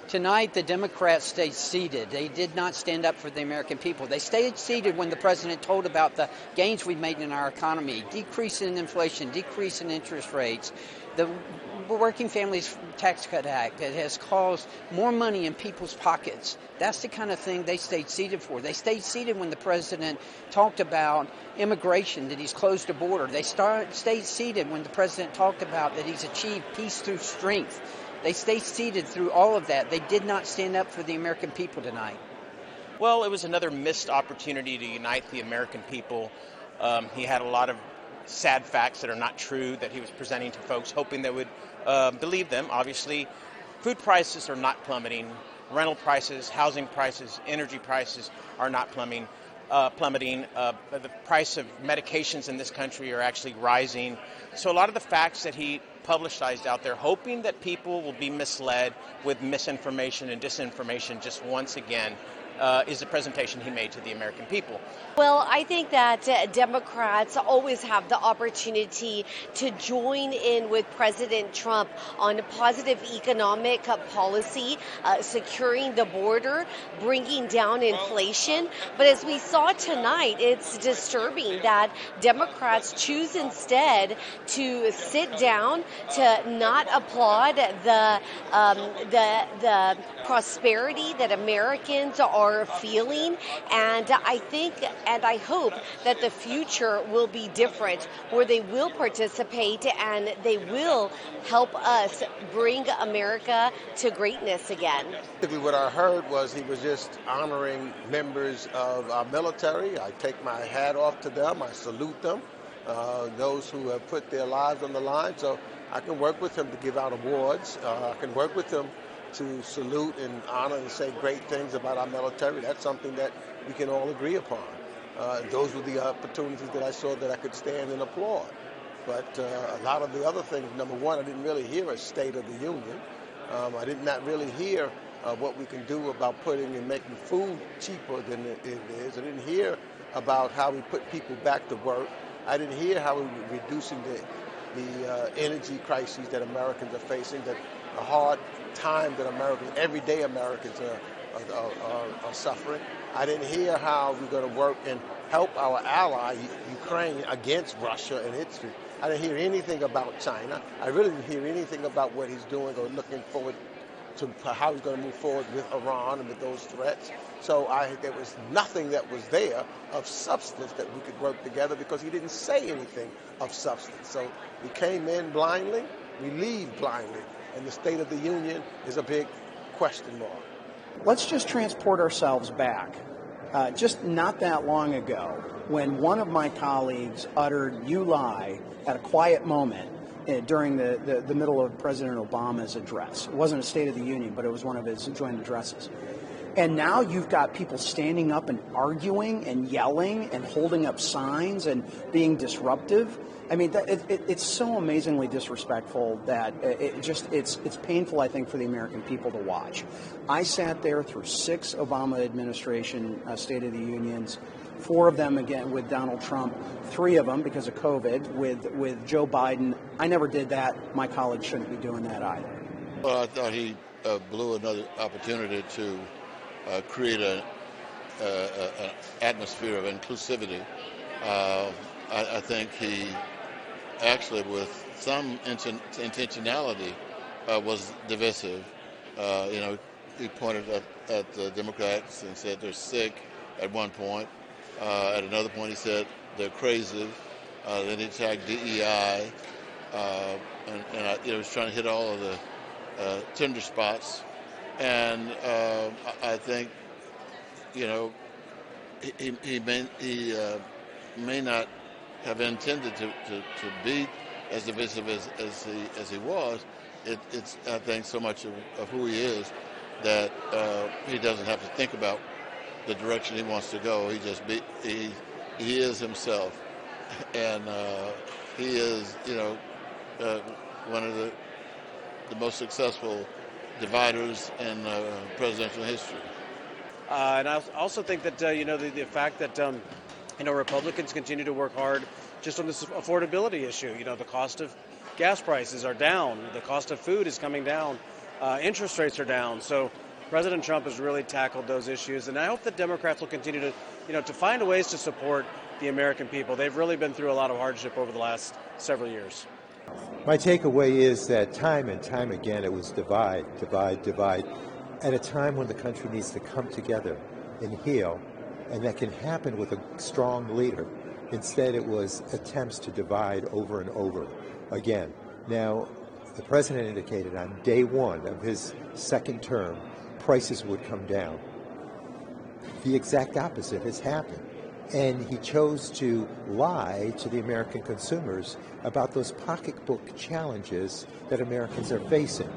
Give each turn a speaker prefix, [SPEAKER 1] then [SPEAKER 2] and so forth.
[SPEAKER 1] Tonight, the Democrats stayed seated. They did not stand up for the American people. They stayed seated when the president told about the gains we've made in our economy, decrease in inflation, decrease in interest rates, the Working Families Tax Cut Act that has caused more money in people's pockets. That's the kind of thing they stayed seated for. They stayed seated when the president talked about immigration, that he's closed the border. They stayed seated when the president talked about that he's achieved peace through strength. They stayed seated through all of that. They did not stand up for the American people tonight.
[SPEAKER 2] Well, it was another missed opportunity to unite the American people. He had a lot of sad facts that are not true that he was presenting to folks, hoping they would believe them. Obviously, food prices are not plummeting. Rental prices, housing prices, energy prices are not plummeting. The price of medications in this country are actually rising. So a lot of the facts that he publicized out there, hoping that people will be misled with misinformation and disinformation just once again, is the presentation he made to the American people.
[SPEAKER 3] Well, I think that Democrats always have the opportunity to join in with President Trump on positive economic policy, securing the border, bringing down inflation. But as we saw tonight, it's disturbing that Democrats choose instead to sit down, to not applaud the prosperity that Americans are feeling. And I think and I hope that the future will be different, where they will participate and they will help us bring America to greatness again.
[SPEAKER 4] Basically what I heard was he was just honoring members of our military. I take my hat off to them. I salute them, those who have put their lives on the line. So I can work with him to give out awards. I can work with him to salute and honor and say great things about our military. That's something that we can all agree upon. Those were the opportunities that I saw that I could stand and applaud. But a lot of the other things, number one, I didn't really hear a State of the Union. I did not really hear what we can do about putting and making food cheaper than it is. I didn't hear about how we put people back to work. I didn't hear how we were reducing the energy crises that Americans are facing, that a hard time that everyday Americans are suffering. I didn't hear how we're going to work and help our ally, Ukraine, against Russia and its. I didn't hear anything about China. I really didn't hear anything about what he's doing or looking forward to how he's going to move forward with Iran and with those threats. So there was nothing that was there of substance that we could work together because he didn't say anything of substance. So we came in blindly, we leave blindly, and the State of the Union is a big question mark.
[SPEAKER 5] Let's just transport ourselves back. Just not that long ago, when one of my colleagues uttered "you lie" at a quiet moment during the middle of President Obama's address. It wasn't a State of the Union, but it was one of his joint addresses. And now you've got people standing up and arguing and yelling and holding up signs and being disruptive. I mean, it's so amazingly disrespectful that it's painful, I think, for the American people to watch. I sat there through 6 Obama administration State of the Unions, 4 of them again with Donald Trump, 3 of them because of COVID with Joe Biden. I never did that. My colleagues shouldn't be doing that either.
[SPEAKER 6] Well, I thought he blew another opportunity to create an atmosphere of inclusivity. I think he actually, with some intentionality, was divisive. He pointed at the Democrats and said they're sick at one point. At another point, he said they're crazy. Then he attacked DEI. He was trying to hit all of the tender spots. And I think, he may not have intended to be as divisive as he was. It's I think so much of who he is that he doesn't have to think about the direction he wants to go. He is himself, and he is one of the most successful dividers in presidential history.
[SPEAKER 7] And I also think that the fact that Republicans continue to work hard just on this affordability issue. The cost of gas prices are down. The cost of food is coming down. Interest rates are down. So President Trump has really tackled those issues, and I hope that Democrats will continue to, to find ways to support the American people. They've really been through a lot of hardship over the last several years.
[SPEAKER 8] My takeaway is that time and time again it was divide, divide, divide, at a time when the country needs to come together and heal, and that can happen with a strong leader. Instead, it was attempts to divide over and over again. Now, the president indicated on day one of his second term, prices would come down. The exact opposite has happened. And he chose to lie to the American consumers about those pocketbook challenges that Americans are facing.